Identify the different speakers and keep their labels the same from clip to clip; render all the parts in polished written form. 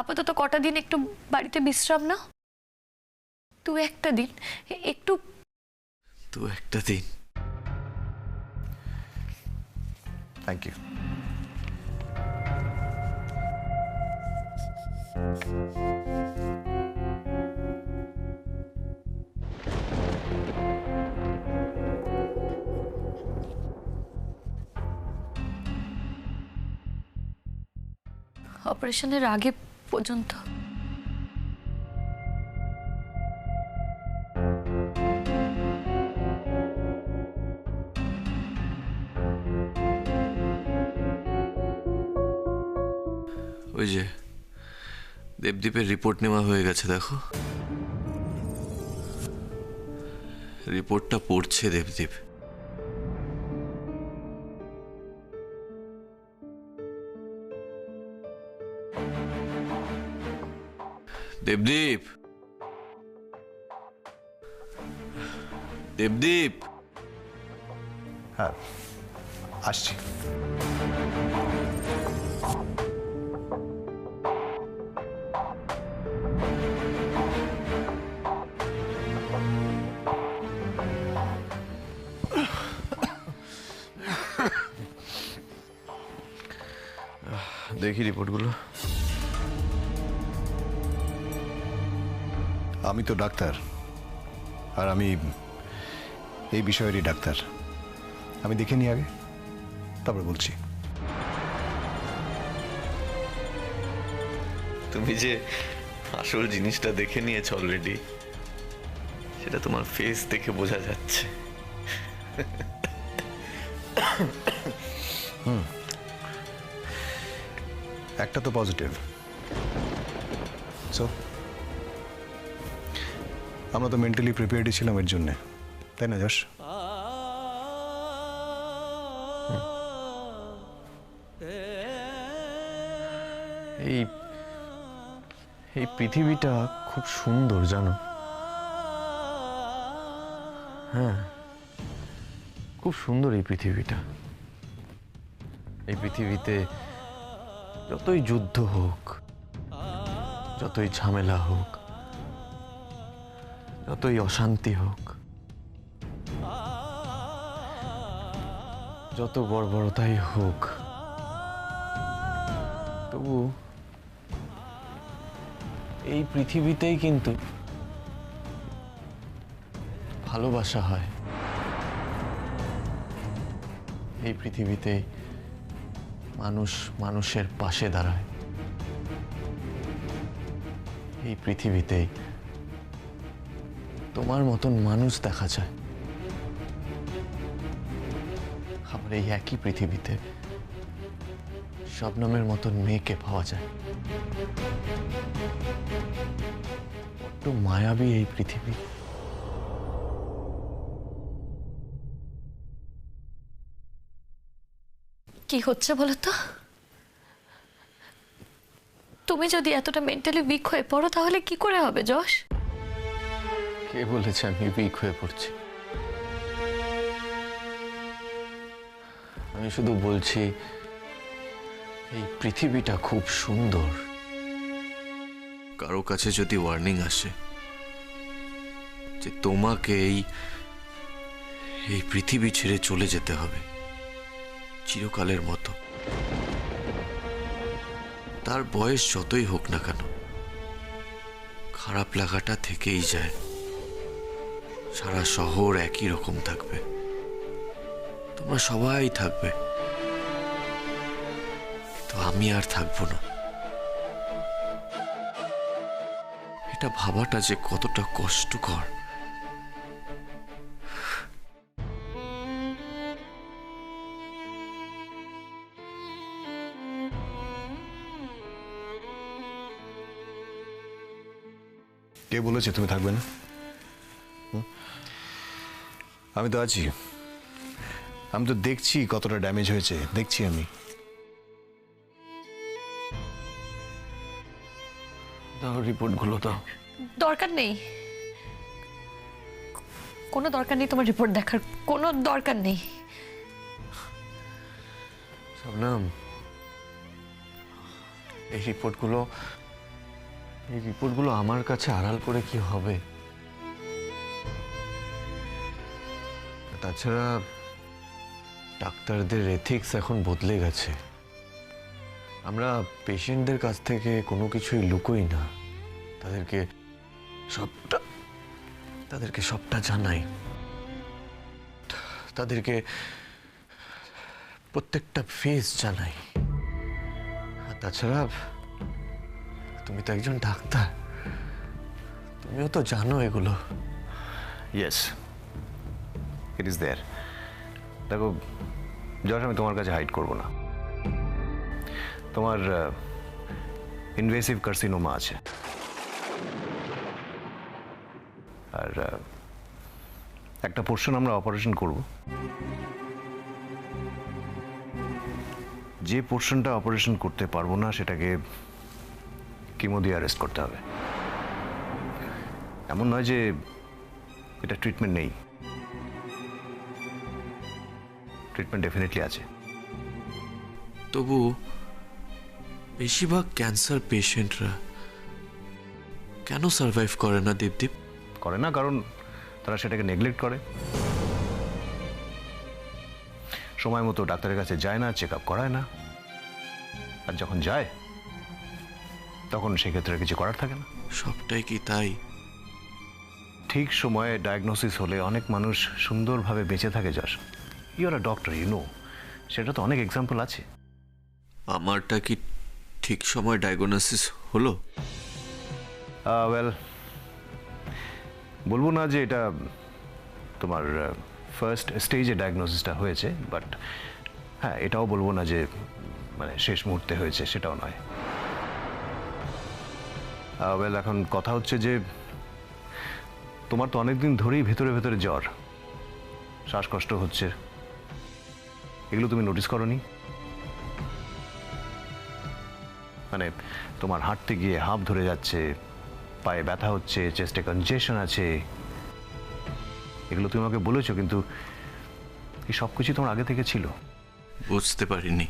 Speaker 1: আপাতত কটা দিন একটু বাড়িতে বিশ্রাম নাও। দু একটা দিন একটু।
Speaker 2: তো একটা দিন।
Speaker 3: Thank you.
Speaker 1: অপারেশনের আগে পর্যন্ত
Speaker 2: ওই যে দেবদীপের রিপোর্ট নেওয়া হয়ে গেছে, দেখো রিপোর্টটা পড়ছে দেবদীপ। দেবদীপ, দেবদীপ।
Speaker 3: হ্যাঁ, আসছি।
Speaker 2: দেখি রিপোর্টগুলো।
Speaker 3: আমি তো ডাক্তার, আর আমি এই বিষয়েরই ডাক্তার। আমি দেখে নিই আগে, তারপরে বলছি।
Speaker 2: তুমি যে আসল জিনিসটা দেখে নিয়েছো অলরেডি, সেটা তোমার ফেস দেখে বোঝা যাচ্ছে।
Speaker 3: একটা তো পজিটিভ। সো আমরা তো মেন্টালি প্রিপেয়ার্ডই ছিলাম এর জন্যে, তাই না যশ?
Speaker 4: এই এই পৃথিবীটা খুব সুন্দর, জানো? হ্যাঁ, খুব সুন্দর এই পৃথিবীটা। এই পৃথিবীতে যতই যুদ্ধ হোক, যতই ঝামেলা হোক, যতই অশান্তি হোক, যত বর্বরতাই হোক, তবু এই পৃথিবীতেই কিন্তু ভালোবাসা হয়। এই পৃথিবীতেই মানুষ মানুষের পাশে দাঁড়ায়। এই পৃথিবীতেই তোমার মতন মানুষ দেখা যায়। আবার এই একই পৃথিবীতে শবনমের মতন মেয়েকে পাওয়া যায়। বড্ড মায়াবী এই পৃথিবী।
Speaker 1: কি হচ্ছে বলো তো? তুমি যদি এতটা মেন্টালি উইক হয়ে পড়ো তাহলে কি করে হবে যশ?
Speaker 4: কে বলেছে আমি উইক হয়ে পড়ছি? আমি শুধু বলছি এই পৃথিবীটা খুব সুন্দর।
Speaker 2: কারো কাছে যদি ওয়ার্নিং আসে যে তোমাকে এই পৃথিবী ছেড়ে চলে যেতে হবে চিরকালের মতো, তার বয়স যতই হোক না কেন, খারাপ লাগাটা থেকেই যায়। সারা শহর একই রকম থাকবে, তোমরা সবাই থাকবে, তো আমি আর থাকবো না। এটা ভাবাটা যে কতটা কষ্টকর।
Speaker 3: কে বলেছে তুমি থাকবে না? আমি তো আছি। আমি তো দেখছি কতটা ড্যামেজ হয়েছে, দেখছি আমি।
Speaker 4: দাও রিপোর্টগুলো দাও।
Speaker 1: দরকার নেই, কোনো দরকার নেই তোমার রিপোর্ট দেখার, কোনো দরকার নেই।
Speaker 4: শবনম, এই রিপোর্টগুলো এই রিপোর্টগুলো আমার কাছে আড়াল করে কি হবে? তাছাড়া ডাক্তারদের এথিক্স এখন বদলে গেছে। আমরা পেশেন্টদের কাছ থেকে কোনো কিছুই লুকোই না, তাদেরকে সবটা জানাই, তাদেরকে প্রত্যেকটা ফেস জানাই। আর তাছাড়া তুমি তো একজন ডাক্তার, তুমিও তো জানো এগুলো।
Speaker 3: Yes, it is there. দেখো যশ, আমি তোমার কাছে হাইড করব না। তোমার ইনভেসিভ কার্সিনোমা আছে, আর একটা পোর্শন আমরা অপারেশন করব। যে পোর্শনটা অপারেশন করতে পারবো না সেটাকে কিমো দিয়ে অ্যারেস্ট করতে হবে। এমন নয় যে এটা ট্রিটমেন্ট নেই, ট্রিটমেন্ট ডেফিনেটলি আছে।
Speaker 2: তবু বেশিরভাগ ক্যান্সার পেশেন্টরা কেন সার্ভাইভ করে না দীপদীপ?
Speaker 3: করে না কারণ তারা সেটাকে নেগলেক্ট করে, সময় মতো ডাক্তারের কাছে যায় না, চেক আপ করায় না, আর যখন যায় তখন সেক্ষেত্রে কিছু করার থাকে না।
Speaker 2: সবটাই কি তাই?
Speaker 3: ঠিক সময়ে ডায়াগনোসিস হলে অনেক মানুষ সুন্দরভাবে বেঁচে থাকে। Yes, you are a doctor, you know, সেটা তো অনেক এক্সাম্পল আছে।
Speaker 2: আমারটা কি ঠিক সময় ডায়াগনোসিস হলো?
Speaker 3: ওয়েল, বলবো না যে এটা তোমার ফার্স্ট স্টেজে ডায়াগনোসিসটা হয়েছে, বাট হ্যাঁ, এটাও বলবো না যে মানে শেষ মুহূর্তে হয়েছে, সেটাও নয়। ওয়েল, এখন কথা হচ্ছে যে তোমার তো অনেকদিন ধরেই ভেতরে ভেতরে জ্বর, শ্বাসকষ্ট হচ্ছে, এগুলো তুমি নোটিস করোনি? মানে তোমার হাঁটতে গিয়ে হাঁপ ধরে যাচ্ছে, পায়ে ব্যথা হচ্ছে, চেস্টে কনজেশন আছে, এগুলো তুমি আমাকে বলেছো, কিন্তু এই সব কিছু তোমার আগে থেকে ছিল।
Speaker 2: বুঝতে পারিনি।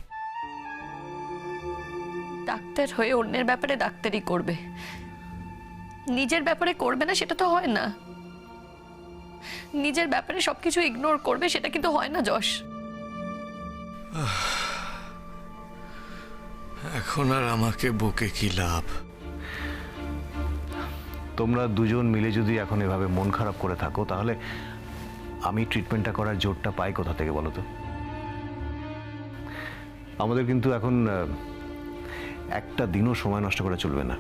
Speaker 1: ডাক্তার হয়ে অন্যের ব্যাপারে ডাক্তারি করবে, নিজের ব্যাপারে করবে না, সেটা তো হয় না। নিজের ব্যাপারে সবকিছু ইগনোর করবে, সেটা কিন্তু হয় না যশ।
Speaker 2: এখন আর আমাকে বকে কি লাভ?
Speaker 3: তোমরা দুজন মিলে যদি এখন এভাবে মন খারাপ করে থাকো, তাহলে আমি ট্রিটমেন্টটা করার জোরটা পাই কোথা থেকে বলো তো? আমাদের কিন্তু এখন একটা দিনও সময় নষ্ট করা চলবে না।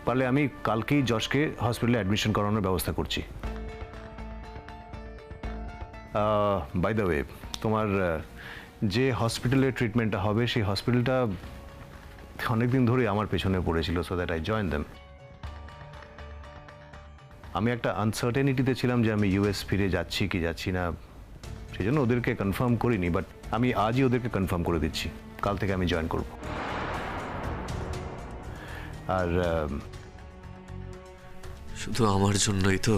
Speaker 3: পারলে আমি কালকেই যশকে হসপিটালে অ্যাডমিশন করানোর ব্যবস্থা করছি। বাই দ্য ওয়ে, তোমার যে হসপিটালে ট্রিটমেন্টটা হবে সেই হসপিটালটা অনেকদিন ধরে আমার পেছনে পড়েছিল, so that I join them. আমি একটা আনসার্টেনিটিতে ছিলাম যে আমি ইউএস ফিরে যাচ্ছি কি যাচ্ছি না, সেই জন্য ওদেরকে কনফার্ম করিনি, বাট আমি আজই ওদেরকে কনফার্ম করে দিচ্ছি, কাল থেকে আমি জয়েন করব। আর
Speaker 2: শুধু আমার জন্যই তো?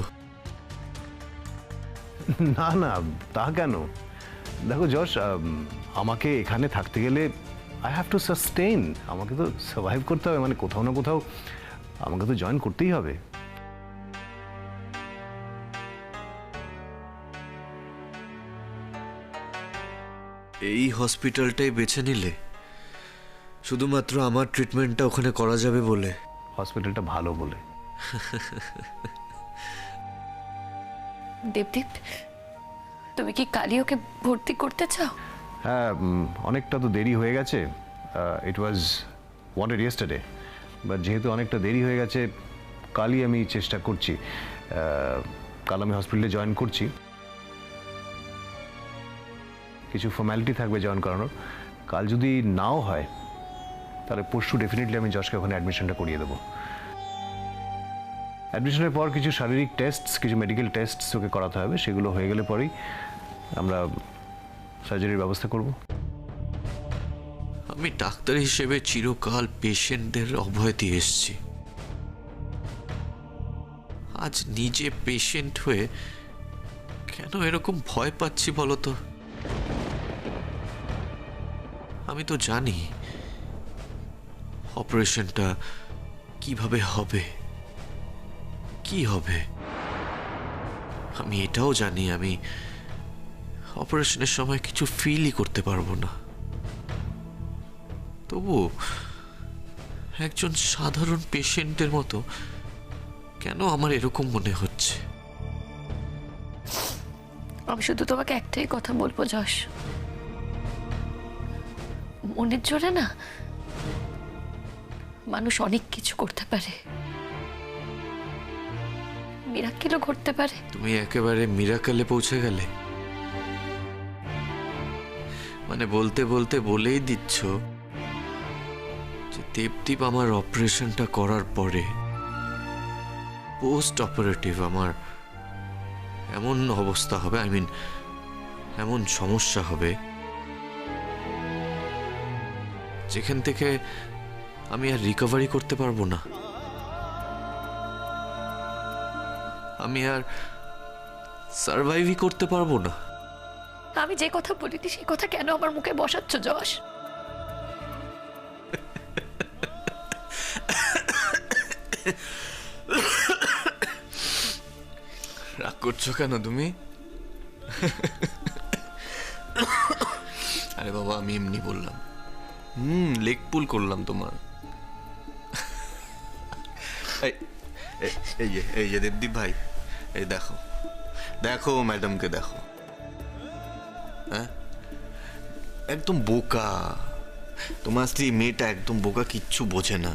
Speaker 3: না না, তা কেন? দেখো যশ, আমাকে এখানে থাকতে গেলে আই হ্যাভ টু সাস্টেইন, আমাকে তো সার্ভাইভ করতে হবে, মানে কোথাও না কোথাও আমাকে তো জয়েন করতেই হবে।
Speaker 2: এই হসপিটালটাই বেছে নিলে শুধুমাত্র আমার ট্রিটমেন্টটা ওখানে করা যাবে বলে?
Speaker 3: হসপিটালটা ভালো বলে।
Speaker 1: দেবদীপ, তুমি কি কালই ওকে ভর্তি করতে চাও?
Speaker 3: হ্যাঁ, অনেকটা তো দেরি হয়ে গেছে। ইট ওয়াজ ওয়ান্টেড ইয়েস্টারডে, বাট যেহেতু অনেকটা দেরি হয়ে গেছে, কালই আমি চেষ্টা করছি। কাল আমি হসপিটালে জয়েন করছি, কিছু ফর্ম্যালিটি থাকবে জয়েন করানোর। কাল যদি নাও হয় তাহলে পরশু ডেফিনেটলি আমি যশকে ওখানে অ্যাডমিশনটা করিয়ে দেবো। অ্যাডমিশনের পর কিছু শারীরিক টেস্ট, কিছু মেডিকেল টেস্ট ওকে করাতে হবে, সেগুলো হয়ে গেলে পরেই আমরা সার্জারির ব্যবস্থা করব।
Speaker 2: আমি ডাক্তার হিসেবে চিরকাল পেশেন্টদের অভয় দিয়ে এসেছি, আজ নিজে পেশেন্ট হয়ে কেন এরকম ভয় পাচ্ছি বলো তো? আমি তো জানি অপারেশনটা কিভাবে হবে, কি হবে। আমি এটাও জানি আমি অপারেশনের সময় কিছু ফিলই করতে পারবো না। তবু একজন সাধারণ পেশেন্টের মতো কেন আমার এরকম মনে হচ্ছে?
Speaker 1: আমি শুধু তোমাকে একটাই কথা বলবো যশ, মনের জোরে না মানুষ অনেক কিছু করতে পারে, মিরাকেলও ঘটতে পারে।
Speaker 2: তুমি একেবারে মিরাকেলে পৌঁছে গেলে, মানে বলতে বলতে বলেই দিচ্ছ যে দেবদীপ আমার অপারেশনটা করার পরে পোস্ট অপারেটিভ আমার এমন অবস্থা হবে, আই মিন এমন সমস্যা হবে যেখান থেকে আমি আর রিকভারি করতে পারবো না, আমি আর সার্ভাইভই করতে পারবো না।
Speaker 1: আমি যে কথা বলিনি সেই কথা কেন আমার মুখে বসাচ্ছ যশ?
Speaker 2: রাগ করছো কেন তুমি? আরে বাবা, আমি এমনি বললাম, লেগ পুল করলাম তোমার। এই যে দেবদীপ ভাই, এই দেখো দেখো ম্যাডামকে দেখো, হ্যাঁ একদম বোকা। তোমার স্ত্রী মেয়েটা একদম বোকা, কিচ্ছু বোঝে না,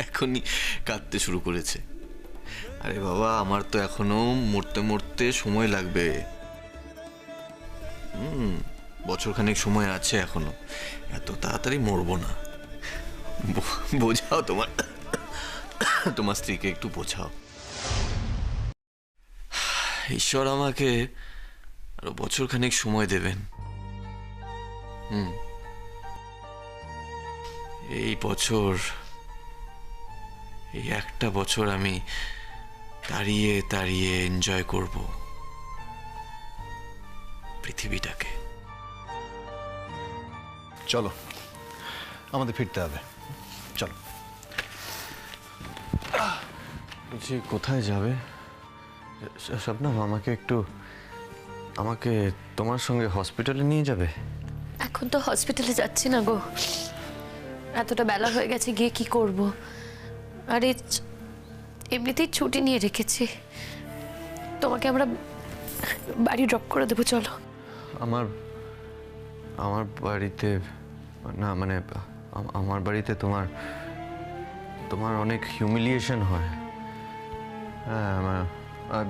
Speaker 2: এখনই কাঁদতে শুরু করেছে। আরে বাবা, আমার তো এখনো মরতে মরতে সময় লাগবে, বছরখানেক সময় আছে এখনো, এত তাড়াতাড়ি মরবো না। বোঝাও তোমার স্ত্রীকে একটু বোঝাও। ঈশ্বর আমাকে আরো বছরখানেক সময় দেবেন। এই বছর, এই একটা বছর আমি দাঁড়িয়ে দাঁড়িয়ে এনজয় করব পৃথিবীটাকে।
Speaker 3: চলো, আমাদের ফিরতে হবে, চলো।
Speaker 4: বলছি কোথায় যাবে শবনম? আমাকে তোমার সঙ্গে হসপিটালে নিয়ে যাবে?
Speaker 1: এখন তো হসপিটালে যাচ্ছি না গো, এতটা বেলা হয়ে গেছে, গিয়ে কি করব? আরে এমনিতেই ছুটি নিয়ে রেখেছি, তোমাকে আমরা বাড়ি ড্রপ করে দেবো, চলো।
Speaker 4: আমার বাড়িতে না, মানে আমার বাড়িতে তোমার অনেক হিউমিলিয়েশন হয়। হ্যাঁ,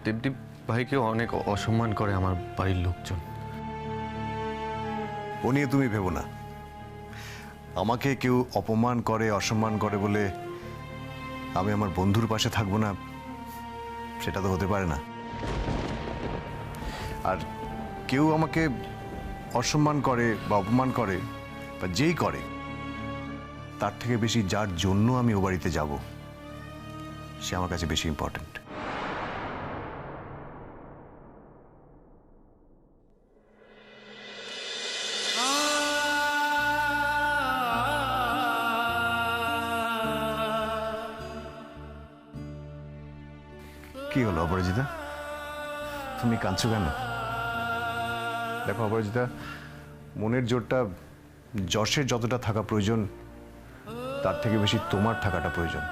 Speaker 4: দেবদীপ ভাইকে অনেক অসম্মান করে আমার বাড়ির লোকজন।
Speaker 3: ও নিয়ে তুমি ভেবো না। আমাকে কেউ অপমান করে, অসম্মান করে বলে আমি আমার বন্ধুর পাশে থাকবো না, সেটা তো হতে পারে না। আর কেউ আমাকে অসম্মান করে বা অপমান করে বা যেই করে, তার থেকে বেশি যার জন্য আমি ও বাড়িতে যাব সে আমার কাছে বেশি ইম্পর্ট্যান্ট। কি হলো অপরাজিতা, তুমি কাঁদছো কেন? দেখো অপরাজিতা, মনের জোরটা যশের যতটা থাকা প্রয়োজন তার থেকে বেশি তোমার থাকাটা প্রয়োজন,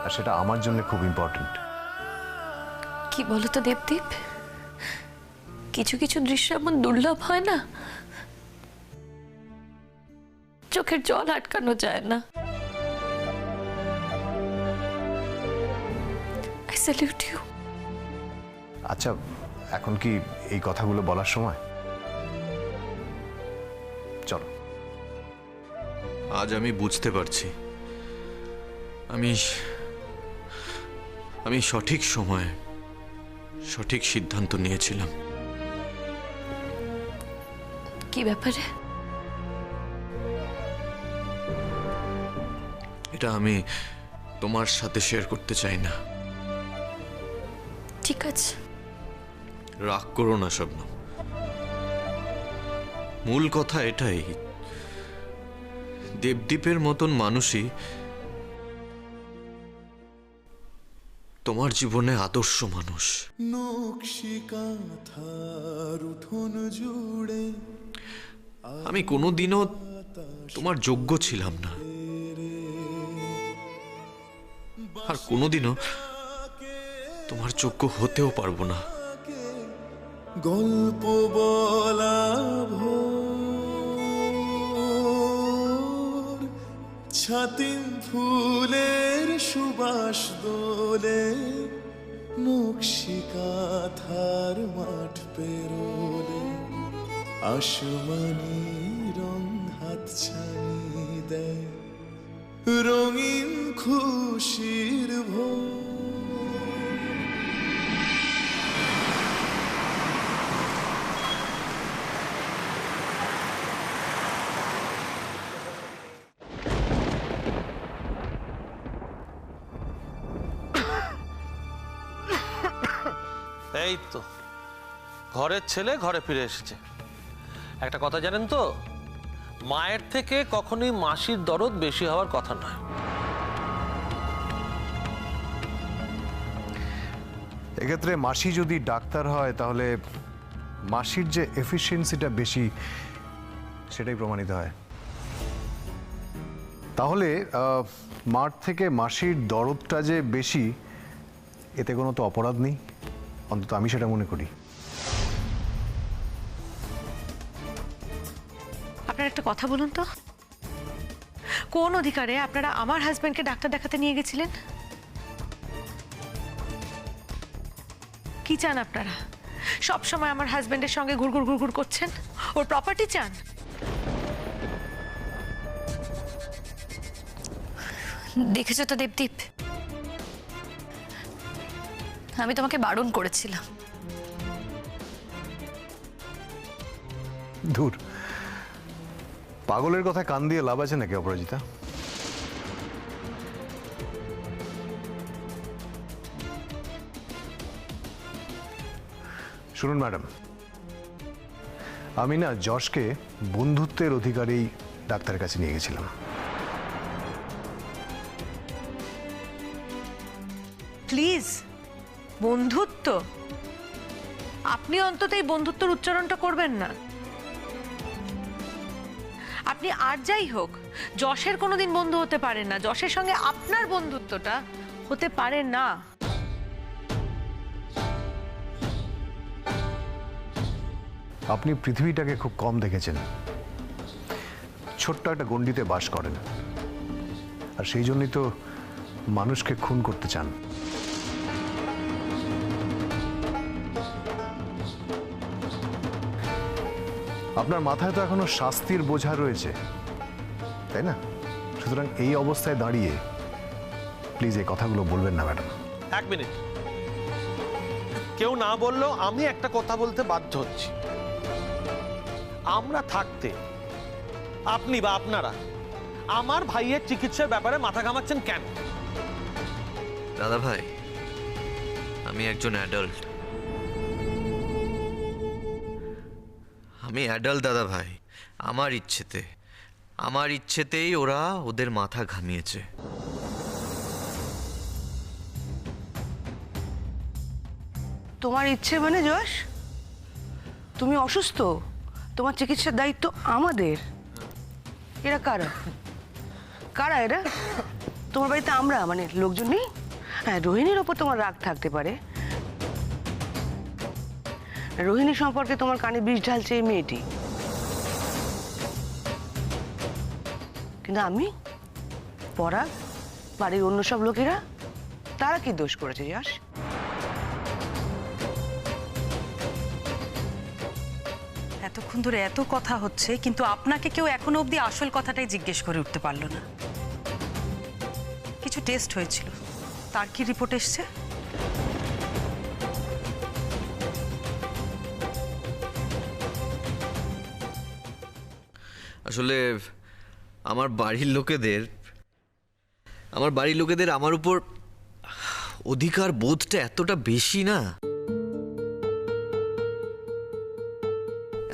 Speaker 3: আর সেটা আমার জন্য খুব ইম্পর্টেন্ট।
Speaker 1: কি বলো তো দেবদীপ, কিছু কিছু দৃশ্য এমন দুর্লভ হয় না, চোখের জল আটকানো যায় না। I salute you.
Speaker 3: আচ্ছা, এখন কি এই কথাগুলো বলার সময়? চলো।
Speaker 2: আজ আমি বুঝতে পারছি আমি সঠিক সময়ে সঠিক সিদ্ধান্ত নিয়েছিলাম।
Speaker 1: কি ব্যাপারে?
Speaker 2: এটা আমি তোমার সাথে শেয়ার করতে চাই না।
Speaker 1: ঠিক আছে,
Speaker 2: রাগ করো না শবনম, মূল কথা এটাই, দেবদীপের মতন মানুষই তোমার জীবনে আদর্শ মানুষ। আমি কোনোদিনও তোমার যোগ্য ছিলাম না, আর কোনোদিনও তোমার যোগ্য হতেও পারবো না।
Speaker 5: গল্প বলা ছাতিম ফুলের সুবাস দোলে, নকশি কাঁথার মাঠ পেরোলে, আসমানি রং হাত ছানি দেয়, রঙিন খুশির ভোর।
Speaker 6: এই তো ঘরের ছেলে ঘরে ফিরে এসেছে। একটা কথা জানেন তো, মায়ের থেকে কখনোই মাসির দরদ বেশি হওয়ার কথা নয়।
Speaker 3: এক্ষেত্রে মাসি যদি ডাক্তার হয় তাহলে মাসির যে এফিসিয়েন্সিটা বেশি সেটাই প্রমাণিত হয়। তাহলে মার থেকে মাসির দরদটা যে বেশি, এতে কোনো তো অপরাধ নেই, অন্তত আমি সেটা মনে করি।
Speaker 7: আপনার একটা কথা বলুন তো, কোন অধিকারে আপনারা আমার হাজবেন্ডকে ডাক্তার দেখাতে নিয়ে গেছিলেন? কি চান আপনারা? সব সময় আমার হাজবেন্ডের সঙ্গে ঘুরঘুর ঘুরঘুর করছেন, ওর প্রপার্টি চান?
Speaker 1: দেখেছো তো দেবদীপ, আমি তোমাকে বারণ করেছিলাম।
Speaker 3: ধুর, পাগলের কথা কান দিয়ে লাভ আছে নাকি অপরাজিতা? শুনুন ম্যাডাম, আমি না যশকে বন্ধুত্বের অধিকারেই ডাক্তারের কাছে নিয়ে গেছিলাম।
Speaker 7: প্লিজ, বন্ধুত্ব? আপনি অন্তত এই বন্ধুত্বের উচ্চারণটা করবেন না। আপনি আর যাই হোক যশের কোনোদিন বন্ধু হতে পারেন না, যশের সঙ্গে আপনার বন্ধুত্বটা হতে পারে না।
Speaker 3: আপনি পৃথিবীটাকে খুব কম দেখেছেন, ছোট্ট একটা গণ্ডিতে বাস করেন, আর সেই জন্যই তো মানুষকে খুন করতে চান। আপনার মাথায় তো এখনো শাস্তির বোঝা রয়েছে, তাই না? সুতরাং এই অবস্থায় দাঁড়িয়ে প্লিজ এই কথাগুলো বলবেন না ম্যাডাম।
Speaker 6: এক মিনিট, কেউ না বললেও আমি একটা কথা বলতে বাধ্য হচ্ছি। আমরা থাকতে আপনি বা আপনারা আমার ভাইয়ের চিকিৎসার ব্যাপারে মাথা ঘামাচ্ছেন কেন?
Speaker 2: দাদা ভাই, আমি একজন অ্যাডাল্ট, আমি অ্যাডাল্ট দাদা ভাই। আমার ইচ্ছেতেই ওরা ওদের মাথা ঘামিয়েছে।
Speaker 8: তোমার ইচ্ছে মানে যশ? তুমি অসুস্থ, তোমার চিকিৎসার দায়িত্ব আমাদের। এরা কারা? কারা এরা? তোমার বাড়িতে আমরা মানে লোকজন নেই? হ্যাঁ, রোহিণীর ওপর তোমার রাগ থাকতে পারে, রোহিণী সম্পর্কে তোমার কানে বিষ ঢালছে এই মেয়েটি, কিন্তু আমি, পরাগ, বাড়ির অন্য সব লোকেরা, তারা কি দোষ করেছে যশ?
Speaker 9: এতক্ষণ ধরে এত কথা হচ্ছে, কিন্তু আপনাকে কেউ এখনো অবধি আসল কথাটাই জিজ্ঞেস করে উঠতে পারলো না। কিছু টেস্ট হয়েছিল, তার কি রিপোর্ট এসছে?
Speaker 2: আসলে আমার বাড়ির লোকেদের আমার উপর অধিকার বোধটা এতটা বেশি না,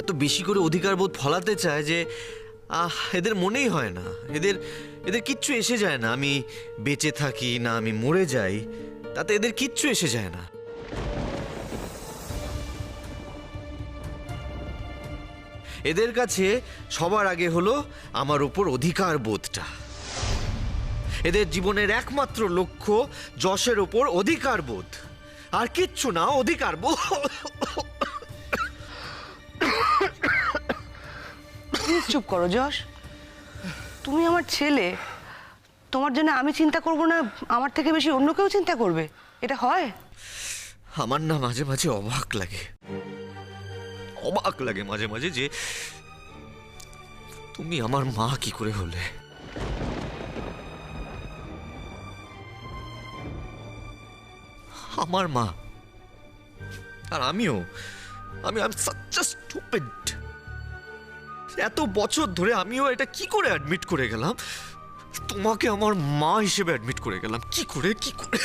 Speaker 2: এত বেশি করে অধিকারবোধ ফলাতে চায় যে এদের মনেই হয় না, এদের এদের কিচ্ছু এসে যায় না। আমি বেঁচে থাকি না আমি মরে যাই, তাতে এদের কিচ্ছু এসে যায় না। এদের কাছে সবার আগে হলো আমার উপর অধিকার বোধটা। এদের জীবনের একমাত্র লক্ষ্য যশের উপর অধিকার বোধ, আর কিচ্ছু না, অধিকার বোধ।
Speaker 8: প্লিজ চুপ করো যশ। তুমি আমার ছেলে, তোমার জন্য আমি চিন্তা করব না আমার থেকে বেশি অন্য কেউ চিন্তা করবে? এটা হয়?
Speaker 2: আমার না মাঝে মাঝে অবাক লাগে, অবাক লাগে মাঝে মাঝে যে তুমি আমার মা কি করে হলে। আমার মা, আর আমিও আমি such a stupid। এত বছর ধরে আমিও এটা কি করে অ্যাডমিট করে গেলাম, তোমাকে আমার মা হিসেবে অ্যাডমিট করে গেলাম, কি করে কি করে।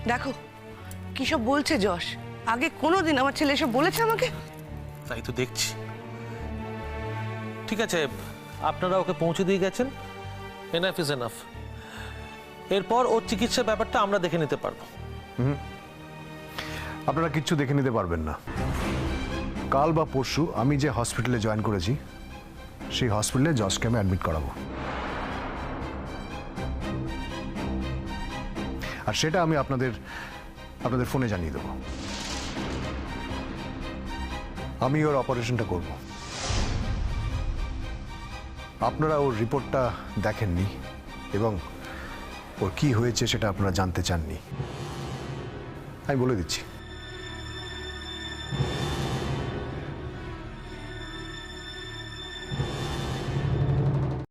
Speaker 8: দেখো কি সব বলছে যশ। আগে কোনোদিন আমার ছেলে এসব বলেছে আমাকে?
Speaker 6: তাই তো দেখছি। ঠিক আছে, আপনারা ওকে পৌঁছে দিয়ে গেছেন, এনাফ ইজ এনাফ। এরপর ওর চিকিৎসার ব্যাপারটা আমরা দেখে নিতে পারবো।
Speaker 3: আপনারা কিচ্ছু দেখে নিতে পারবেন না। কাল বা পরশু আমি যে হসপিটালে জয়েন করেছি সেই হসপিটালে যশকে আমি অ্যাডমিট করাবো, আর সেটা আমি আপনাদের ফোনে জানিয়ে দেবো। আমি ওর অপারেশনটা করব। আপনারা ওর রিপোর্টটা দেখেননি এবং ওর কি হয়েছে সেটা আপনারা জানতে চাননি। আমি বলে দিচ্ছি,